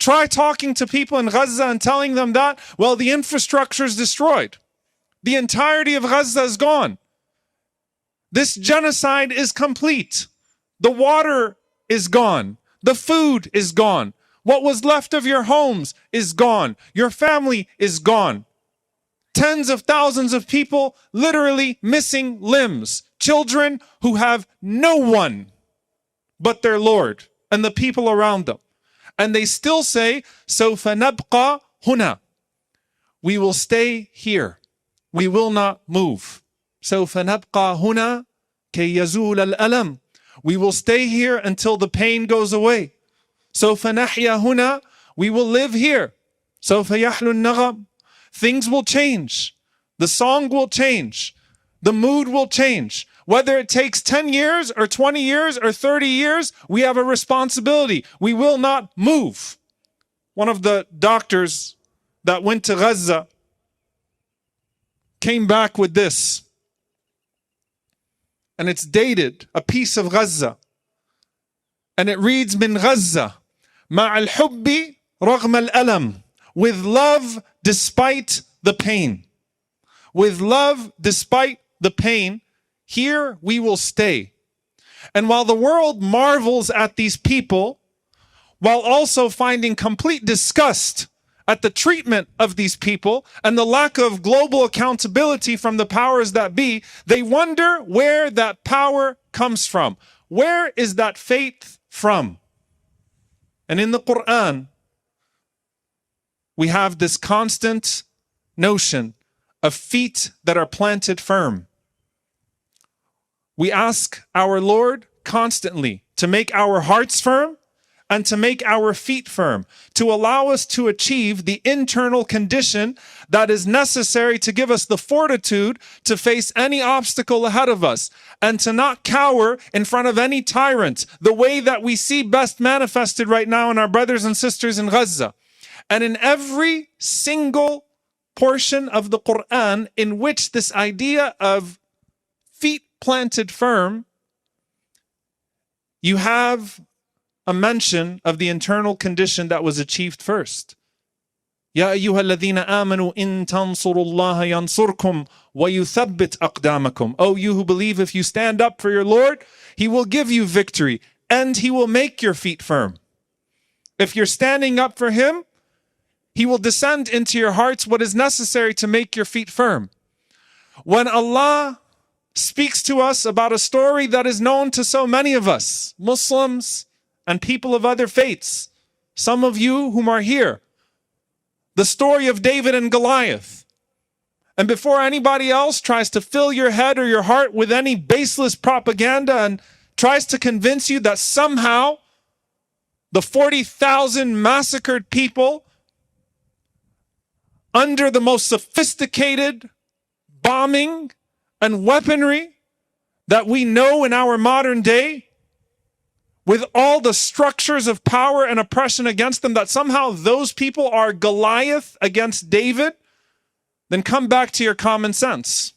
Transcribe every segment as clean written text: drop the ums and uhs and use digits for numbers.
Try talking to people in Gaza and telling them that, well, the infrastructure is destroyed. The entirety of Gaza is gone. This genocide is complete. The water is gone. The food is gone. What was left of your homes is gone. Your family is gone. Tens of thousands of people literally missing limbs. Children who have no one but their Lord and the people around them. And they still say, سوف نبقى هنا. We will stay here. We will not move. سوف نبقى هنا كي يزول الألم. We will stay here until the pain goes away. سوف نحيا هنا. We will live here. سوف يحلو النغم. Things will change. The song will change. The mood will change. Whether it takes 10 years or 20 years or 30 years, we have a responsibility. We will not move. One of the doctors that went to Gaza came back with this. And it's dated, a piece of Gaza. And it reads, من غزة مع الحب رغم الألم. With love despite the pain. With love despite the pain. Here we will stay. And while the world marvels at these people, while also finding complete disgust at the treatment of these people and the lack of global accountability from the powers that be, they wonder where that power comes from. Where is that faith from? And in the Quran, we have this constant notion of feet that are planted firm. We ask our Lord constantly to make our hearts firm and to make our feet firm, to allow us to achieve the internal condition that is necessary to give us the fortitude to face any obstacle ahead of us and to not cower in front of any tyrant, the way that we see best manifested right now in our brothers and sisters in Gaza. And in every single portion of the Quran in which this idea of feet planted firm, you have a mention of the internal condition that was achieved first. يا أيها الذين آمنوا إن تنصروا الله ينصركم ويثبت أقدامكم. Oh, you who believe, if you stand up for your Lord, He will give you victory and He will make your feet firm. If you're standing up for Him, He will descend into your hearts what is necessary to make your feet firm. When Allah speaks to us about a story that is known to so many of us, Muslims and people of other faiths, some of you whom are here, the story of David and Goliath. And before anybody else tries to fill your head or your heart with any baseless propaganda and tries to convince you that somehow the 40,000 massacred people under the most sophisticated bombing and weaponry that we know in our modern day, with all the structures of power and oppression against them, that somehow those people are Goliath against David, then come back to your common sense.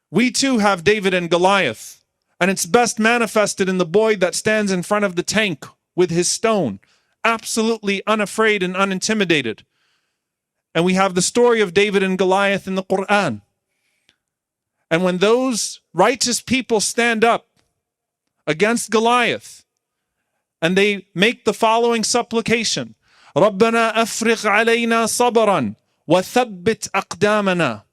We too have David and Goliath, and it's best manifested in the boy that stands in front of the tank with his stone, absolutely unafraid and unintimidated. And we have the story of David and Goliath in the Quran. And when those righteous people stand up against Goliath, and they make the following supplication, رَبَّنَا أَفْرِغْ عَلَيْنَا صَبْرًا وَثَبِّتْ أَقْدَامَنَا.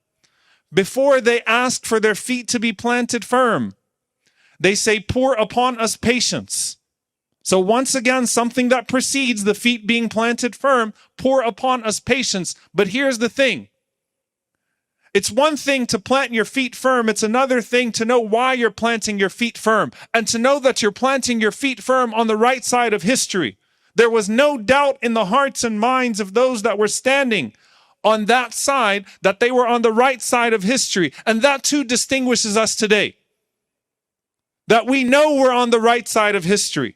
Before they ask for their feet to be planted firm, they say, pour upon us patience. So once again, something that precedes the feet being planted firm, pour upon us patience. But here's the thing. It's one thing to plant your feet firm. It's another thing to know why you're planting your feet firm and to know that you're planting your feet firm on the right side of history. There was no doubt in the hearts and minds of those that were standing on that side that they were on the right side of history. And that too distinguishes us today. That we know we're on the right side of history.